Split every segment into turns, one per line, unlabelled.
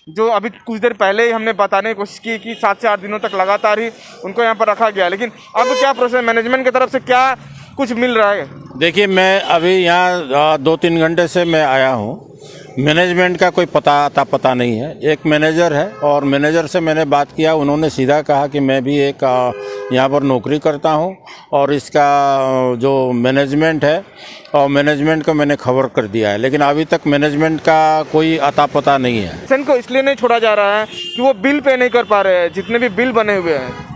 जो अभी कुछ देर पहले ही हमने बताने की कोशिश की कि 7 से 8 दिनों तक लगातार ही उनको यहाँ पर रखा गया, लेकिन अब क्या प्रोसेस मैनेजमेंट की तरफ से क्या कुछ मिल रहा है?
देखिए, मैं अभी यहाँ 2-3 घंटे से मैं आया हूँ। मैनेजमेंट का कोई पता नहीं है। एक मैनेजर है और मैनेजर से मैंने बात किया, उन्होंने सीधा कहा कि मैं भी एक यहाँ पर नौकरी करता हूँ और इसका जो मैनेजमेंट है और मैनेजमेंट को मैंने खबर कर दिया है, लेकिन अभी तक मैनेजमेंट का कोई पता नहीं है।
पेशेंट को इसलिए नहीं छोड़ा जा रहा है कि वो बिल पे नहीं कर पा रहे हैं, जितने भी बिल बने हुए हैं।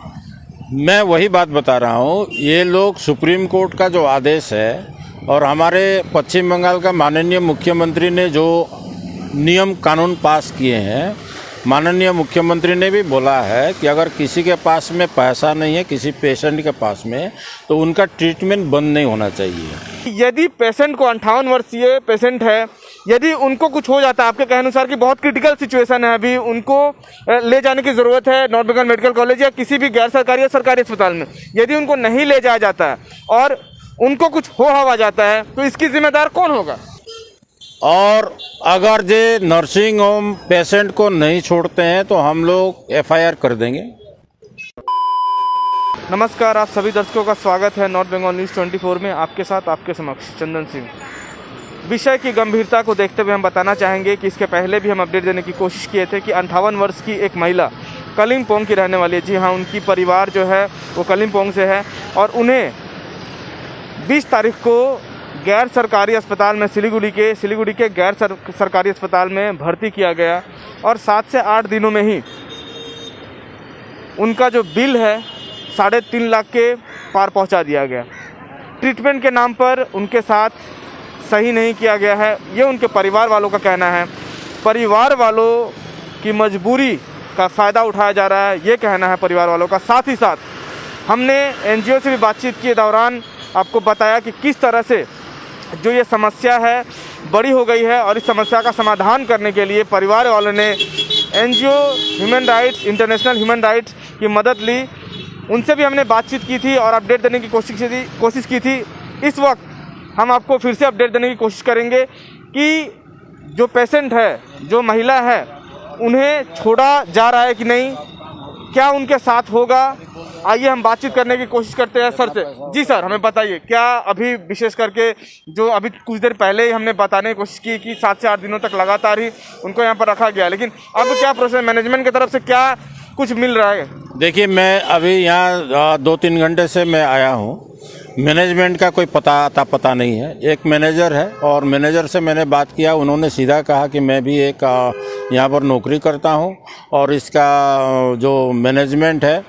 मैं वही बात बता रहा हूँ, ये लोग सुप्रीम कोर्ट का जो आदेश है और हमारे पश्चिम बंगाल का माननीय मुख्यमंत्री ने जो नियम कानून पास किए हैं, माननीय मुख्यमंत्री ने भी बोला है कि अगर किसी के पास में पैसा नहीं है, किसी पेशेंट के पास में, तो उनका ट्रीटमेंट बंद नहीं होना चाहिए।
यदि पेशेंट को 58 वर्षीय पेशेंट है, यदि उनको कुछ हो जाता है आपके कहने अनुसार कि बहुत क्रिटिकल सिचुएशन है, अभी उनको ले जाने की ज़रूरत है नॉर्थ बंगाल मेडिकल कॉलेज या किसी भी गैर सरकारी या सरकारी अस्पताल में, यदि उनको नहीं ले जाया जाता है और उनको कुछ हो हवा जाता है, तो इसकी जिम्मेदार कौन होगा?
और अगर जे नर्सिंग होम पेशेंट को नहीं छोड़ते हैं तो हम लोग FIR कर देंगे।
नमस्कार, आप सभी दर्शकों का स्वागत है नॉर्थ बंगाल न्यूज़ 24 में। आपके साथ आपके समक्ष चंदन सिंह। विषय की गंभीरता को देखते हुए हम बताना चाहेंगे कि इसके पहले भी हम अपडेट देने की कोशिश किए थे कि 58 वर्ष की एक महिला कलिम्पोंग की रहने वाली है। जी हाँ, उनकी परिवार जो है वो कलिम्पोंग से है और उन्हें 20 तारीख को गैर सरकारी अस्पताल में सिलीगुड़ी के गैर सरकारी अस्पताल में भर्ती किया गया और 7 से 8 दिनों में ही उनका जो बिल है 3.5 लाख के पार पहुंचा दिया गया। ट्रीटमेंट के नाम पर उनके साथ सही नहीं किया गया है, ये उनके परिवार वालों का कहना है। परिवार वालों की मजबूरी का फ़ायदा उठाया जा रहा है, ये कहना है परिवार वालों का। साथ ही साथ हमने NGO से भी बातचीत के दौरान आपको बताया कि किस तरह से जो ये समस्या है बड़ी हो गई है और इस समस्या का समाधान करने के लिए परिवार वालों ने NGO human rights, international human rights की मदद ली। उनसे भी हमने बातचीत की थी और अपडेट देने की कोशिश की थी। इस वक्त हम आपको फिर से अपडेट देने की कोशिश करेंगे कि जो पेशेंट है, जो महिला है, उन्हें छोड़ा जा रहा है कि नहीं, क्या उनके साथ होगा। आइए हम बातचीत करने की कोशिश करते हैं सर से। जी सर, हमें बताइए, क्या अभी विशेष करके जो अभी कुछ देर पहले ही हमने बताने की कोशिश की कि 7 से 8 दिनों तक लगातार ही उनको यहाँ पर रखा गया, लेकिन अब क्या प्रोसेस मैनेजमेंट की तरफ से क्या कुछ मिल रहा है?
देखिए, मैं अभी यहाँ 2-3 घंटे से मैं आया हूँ। मैनेजमेंट का कोई पता नहीं है। एक मैनेजर है और मैनेजर से मैंने बात किया, उन्होंने सीधा कहा कि मैं भी एक यहाँ पर नौकरी करता हूँ और इसका जो मैनेजमेंट है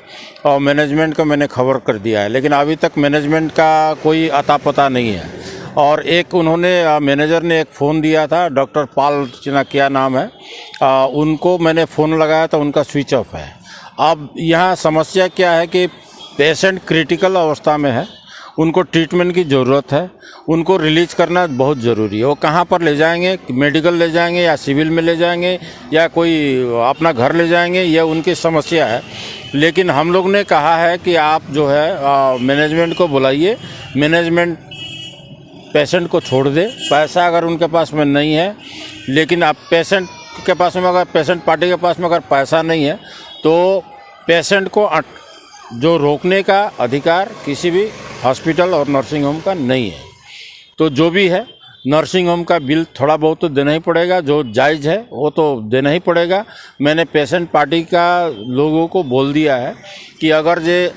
और मैनेजमेंट को मैंने खबर कर दिया है, लेकिन अभी तक मैनेजमेंट का कोई पता नहीं है। और एक उन्होंने मैनेजर ने एक फ़ोन दिया था, डॉक्टर पाल चिनाकिया नाम है, उनको मैंने फ़ोन लगाया तो उनका स्विच ऑफ है। अब यहाँ समस्या क्या है कि पेशेंट क्रिटिकल अवस्था में है, उनको ट्रीटमेंट की ज़रूरत है, उनको रिलीज करना बहुत ज़रूरी है। वो कहाँ पर ले जाएंगे, मेडिकल ले जाएंगे या सिविल में ले जाएंगे या कोई अपना घर ले जाएंगे, यह उनकी समस्या है। लेकिन हम लोग ने कहा है कि आप जो है मैनेजमेंट को बुलाइए, मैनेजमेंट पेशेंट को छोड़ दे। पैसा अगर उनके पास में नहीं है, लेकिन आप पेशेंट के पास में अगर पेशेंट पार्टी के पास में अगर पैसा नहीं है तो पेशेंट को जो रोकने का अधिकार किसी भी हॉस्पिटल और नर्सिंग होम का नहीं है। तो जो भी है, नर्सिंग होम का बिल थोड़ा बहुत तो देना ही पड़ेगा, जो जायज़ है वो तो देना ही पड़ेगा। मैंने पेशेंट पार्टी का लोगों को बोल दिया है कि अगर ये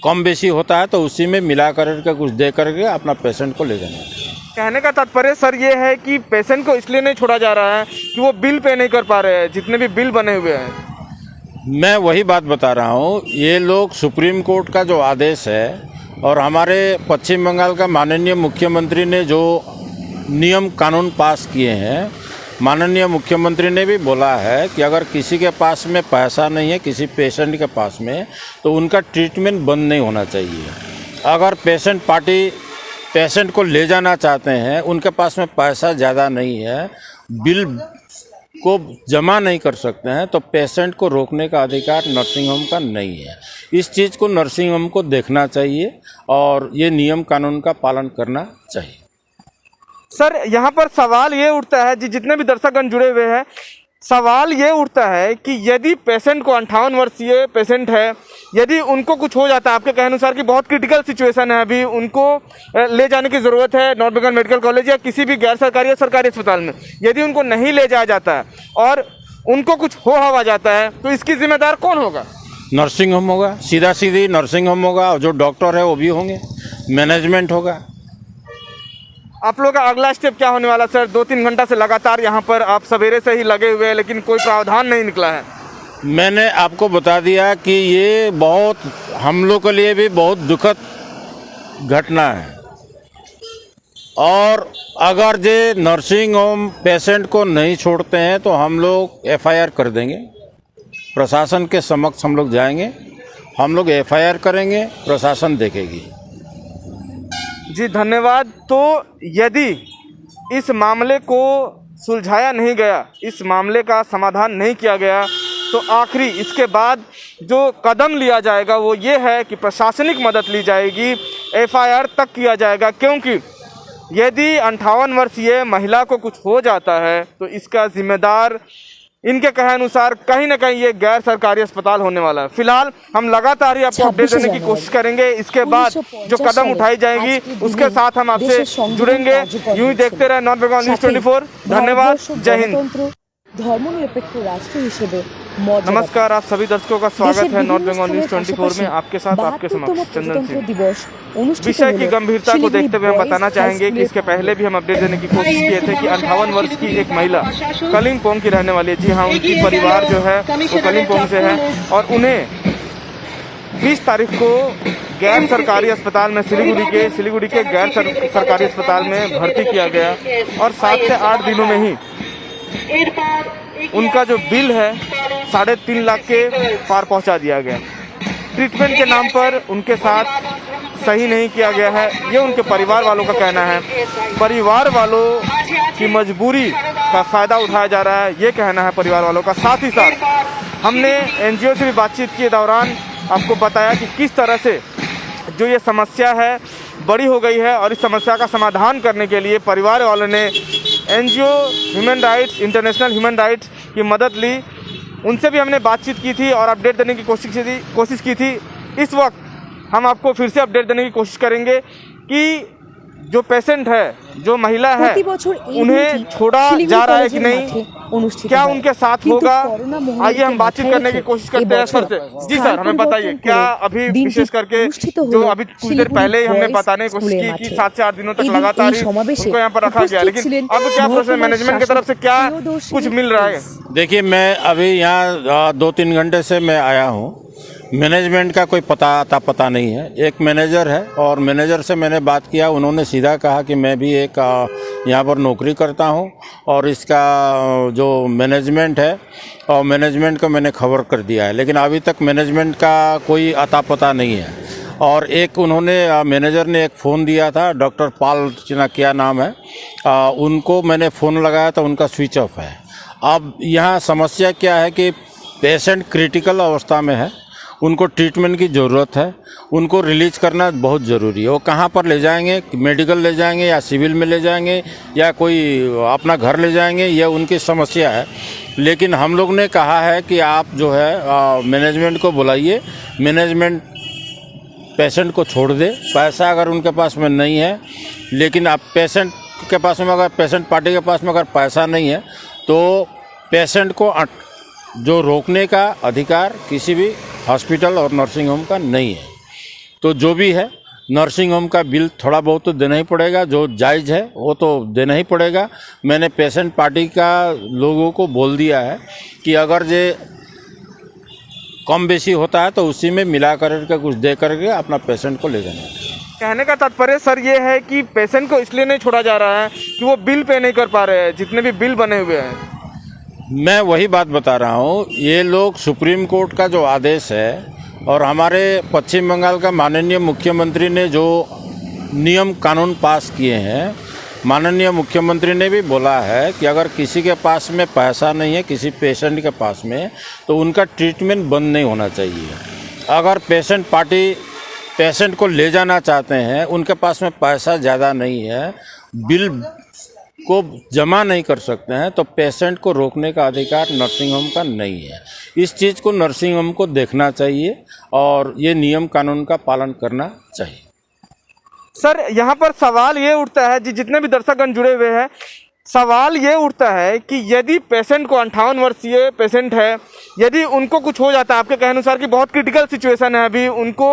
कम बेसी होता है तो उसी में मिला करके कुछ दे करके अपना पेशेंट को ले जाना है।
कहने का तात्पर्य सर ये है कि पेशेंट को इसलिए नहीं छोड़ा जा रहा है कि वो बिल पे नहीं कर पा रहे हैं, जितने भी बिल बने हुए हैं।
मैं वही बात बता रहा हूँ, ये लोग सुप्रीम कोर्ट का जो आदेश है और हमारे पश्चिम बंगाल का माननीय मुख्यमंत्री ने जो नियम कानून पास किए हैं, माननीय मुख्यमंत्री ने भी बोला है कि अगर किसी के पास में पैसा नहीं है, किसी पेशेंट के पास में, तो उनका ट्रीटमेंट बंद नहीं होना चाहिए। अगर पेशेंट पार्टी पेशेंट को ले जाना चाहते हैं, उनके पास में पैसा ज़्यादा नहीं है, बिल को जमा नहीं कर सकते हैं, तो पेशेंट को रोकने का अधिकार नर्सिंग होम का नहीं है। इस चीज़ को नर्सिंग होम को देखना चाहिए और ये नियम कानून का पालन करना चाहिए।
सर, यहाँ पर सवाल ये उठता है, जितने भी दर्शकगण जुड़े हुए हैं, सवाल ये उठता है कि यदि पेशेंट को 58 वर्षीय पेशेंट है, यदि उनको कुछ हो जाता है, आपके कहने अनुसार कि बहुत क्रिटिकल सिचुएशन है, अभी उनको ले जाने की ज़रूरत है नॉर्थ बंगाल मेडिकल कॉलेज या किसी भी गैर सरकारी या सरकारी अस्पताल में, यदि उनको नहीं ले जाया जाता है और उनको कुछ हो हवा जाता है तो इसकी जिम्मेदार कौन होगा?
नर्सिंग होम होगा, सीधा सीधी नर्सिंग होम होगा, और जो डॉक्टर है वो भी होंगे, मैनेजमेंट होगा।
आप लोगों का अगला स्टेप क्या होने वाला सर? 2-3 घंटा से लगातार यहाँ पर आप सवेरे से ही लगे हुए हैं लेकिन कोई प्रावधान नहीं निकला है।
मैंने आपको बता दिया कि ये बहुत हम लोग के लिए भी बहुत दुखद घटना है, और अगर ये नर्सिंग होम पेशेंट को नहीं छोड़ते हैं तो हम लोग एफआईआर कर देंगे, प्रशासन के समक्ष हम लोग जाएंगे, हम लोग एफआईआर करेंगे, प्रशासन देखेगी।
जी धन्यवाद। तो यदि इस मामले को सुलझाया नहीं गया, इस मामले का समाधान नहीं किया गया, तो आखिरी इसके बाद जो कदम लिया जाएगा वो ये है कि प्रशासनिक मदद ली जाएगी, एफआईआर तक किया जाएगा, क्योंकि यदि 58 वर्षीय महिला को कुछ हो जाता है तो इसका जिम्मेदार इनके कहे अनुसार कहीं ना कहीं ये गैर सरकारी अस्पताल होने वाला है। फिलहाल हम लगातार ही आपको अपडेट देने की कोशिश करेंगे, इसके बाद जो कदम उठाई जाएगी उसके साथ हम आपसे जुड़ेंगे। यूं ही देखते रहे नॉर्थ बंगाल न्यूज 24। धन्यवाद, जय हिंद।
धर्मनिरपेक्ष राष्ट्र हिसेबे
नमस्कार, आप सभी दर्शकों का स्वागत है नॉर्थ बंगाल न्यूज 24 में। आपके साथ आपके समक्ष चंदन सिंह। विषय की गंभीरता को देखते हुए हम बताना चाहेंगे कि इसके पहले भी हम अपडेट देने की कोशिश किए थे कि 58 वर्ष की एक महिला कलिम्पोंग की रहने वाली है। जी हाँ, उनकी परिवार जो है वो कलिम्पोंग से है और उन्हें 20 तारीख को गैर सरकारी अस्पताल में सिलीगुड़ी के गैर सरकारी अस्पताल में भर्ती किया गया और 7 से 8 दिनों में ही उनका जो बिल है 3.5 लाख के पार पहुंचा दिया गया। ट्रीटमेंट के नाम पर उनके साथ सही नहीं किया गया है, ये उनके परिवार वालों का कहना है। परिवार वालों की मजबूरी का फ़ायदा उठाया जा रहा है, ये कहना है परिवार वालों का। साथ ही साथ हमने एनजीओ से भी बातचीत के दौरान आपको बताया कि किस तरह से जो ये समस्या है बड़ी हो गई है और इस समस्या का समाधान करने के लिए परिवार वालों ने NGO human rights, international human rights की मदद ली। उनसे भी हमने बातचीत की थी और अपडेट देने की कोशिश की थी। इस वक्त हम आपको फिर से अपडेट देने की कोशिश करेंगे कि जो पेशेंट है, जो महिला है, उन्हें छोड़ा जा रहा है कि नहीं, क्या उनके साथ होगा। आइए हम बातचीत करने की कोशिश करते हैं सर से। जी सर, हमें बताइए क्या अभी विशेष करके जो अभी कुछ देर पहले ही हमने बताने की कोशिश की कि 7 से 8 दिनों तक लगातार ही उनको यहाँ पर रखा गया, लेकिन अब क्या प्रोसेस मैनेजमेंट की तरफ से क्या कुछ मिल रहा है?
देखिए, मैं अभी यहाँ 2-3 घंटे से मैं आया हूँ। मैनेजमेंट का कोई पता नहीं है। एक मैनेजर है और मैनेजर से मैंने बात किया, उन्होंने सीधा कहा कि मैं भी एक यहाँ पर नौकरी करता हूँ और इसका जो मैनेजमेंट है और मैनेजमेंट को मैंने खबर कर दिया है, लेकिन अभी तक मैनेजमेंट का कोई पता नहीं है। और एक उन्होंने मैनेजर ने एक फ़ोन दिया था, डॉक्टर पाल क्या नाम है, उनको मैंने फ़ोन लगाया तो उनका स्विच ऑफ है। अब यहाँ समस्या क्या है कि पेशेंट क्रिटिकल अवस्था में है, उनको ट्रीटमेंट की ज़रूरत है, उनको रिलीज करना बहुत ज़रूरी है। वो कहाँ पर ले जाएंगे, मेडिकल ले जाएंगे या सिविल में ले जाएंगे या कोई अपना घर ले जाएंगे, ये उनकी समस्या है। लेकिन हम लोग ने कहा है कि आप जो है मैनेजमेंट को बुलाइए, मैनेजमेंट पेशेंट को छोड़ दे। पैसा अगर उनके पास में नहीं है, लेकिन आप पेशेंट के पास में अगर पेशेंट पार्टी के पास में अगर पैसा नहीं है तो पेशेंट को जो रोकने का अधिकार किसी भी हॉस्पिटल और नर्सिंग होम का नहीं है। तो जो भी है नर्सिंग होम का बिल थोड़ा बहुत तो देना ही पड़ेगा, जो जायज़ है वो तो देना ही पड़ेगा। मैंने पेशेंट पार्टी का लोगों को बोल दिया है कि अगर ये कम बेसी होता है तो उसी में मिला करके कुछ दे करके अपना पेशेंट को ले जाना।
कहने का तात्पर्य सर ये है कि पेशेंट को इसलिए नहीं छोड़ा जा रहा है कि वो बिल पे नहीं कर पा रहे हैं, जितने भी बिल बने हुए हैं।
मैं वही बात बता रहा हूँ, ये लोग सुप्रीम कोर्ट का जो आदेश है और हमारे पश्चिम बंगाल का माननीय मुख्यमंत्री ने जो नियम कानून पास किए हैं, माननीय मुख्यमंत्री ने भी बोला है कि अगर किसी के पास में पैसा नहीं है, किसी पेशेंट के पास में, तो उनका ट्रीटमेंट बंद नहीं होना चाहिए। अगर पेशेंट पार्टी पेशेंट को ले जाना चाहते हैं, उनके पास में पैसा ज़्यादा नहीं है, बिल को जमा नहीं कर सकते हैं तो पेशेंट को रोकने का अधिकार नर्सिंग होम का नहीं है। इस चीज़ को नर्सिंग होम को देखना चाहिए और ये नियम कानून का पालन करना चाहिए।
सर यहाँ पर सवाल ये उठता है, जितने भी दर्शकगण जुड़े हुए हैं, सवाल ये उठता है कि यदि पेशेंट को 58 वर्षीय पेशेंट है, यदि उनको कुछ हो जाता है, आपके कहने अनुसार कि बहुत क्रिटिकल सिचुएशन है, अभी उनको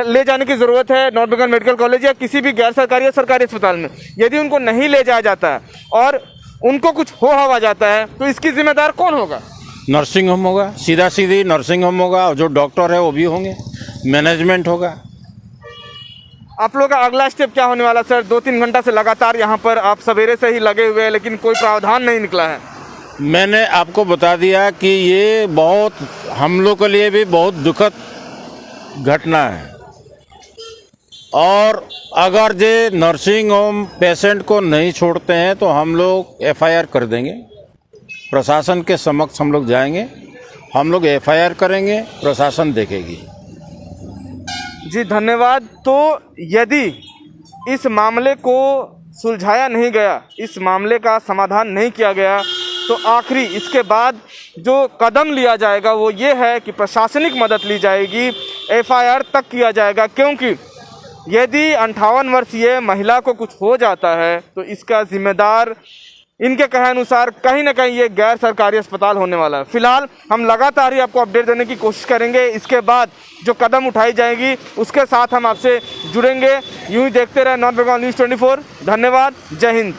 ले जाने की ज़रूरत है नॉर्थ बंगाल मेडिकल कॉलेज या किसी भी गैर सरकारी या सरकारी अस्पताल में, यदि उनको नहीं ले जाया जाता है और उनको कुछ हो हवा जाता है तो इसकी जिम्मेदार कौन होगा?
नर्सिंग होम होगा, सीधा सीधी नर्सिंग होम होगा, और जो डॉक्टर है वो भी होंगे, मैनेजमेंट होगा।
आप लोगों का अगला स्टेप क्या होने वाला सर? 2-3 घंटा से लगातार यहाँ पर आप सवेरे से ही लगे हुए हैं, लेकिन कोई प्रावधान नहीं निकला है।
मैंने आपको बता दिया कि ये बहुत हम लोग के लिए भी बहुत दुखद घटना है, और अगर ये नर्सिंग होम पेशेंट को नहीं छोड़ते हैं तो हम लोग एफआईआर कर देंगे। प्रशासन के समक्ष हम लोग जाएंगे, हम लोग एफआईआर करेंगे, प्रशासन देखेगी।
जी धन्यवाद। तो यदि इस मामले को सुलझाया नहीं गया, इस मामले का समाधान नहीं किया गया, तो आखिरी इसके बाद जो कदम लिया जाएगा वो ये है कि प्रशासनिक मदद ली जाएगी, एफआईआर तक किया जाएगा, क्योंकि यदि 58 वर्षीय महिला को कुछ हो जाता है तो इसका जिम्मेदार इनके कहे अनुसार कहीं ना कहीं ये गैर सरकारी अस्पताल होने वाला है। फिलहाल हम लगातार ही आपको अपडेट देने की कोशिश करेंगे, इसके बाद जो कदम उठाई जाएगी उसके साथ हम आपसे जुड़ेंगे। यूं ही देखते रहे नॉर्थ बंगाल न्यूज़ 24। धन्यवाद, जय हिंद।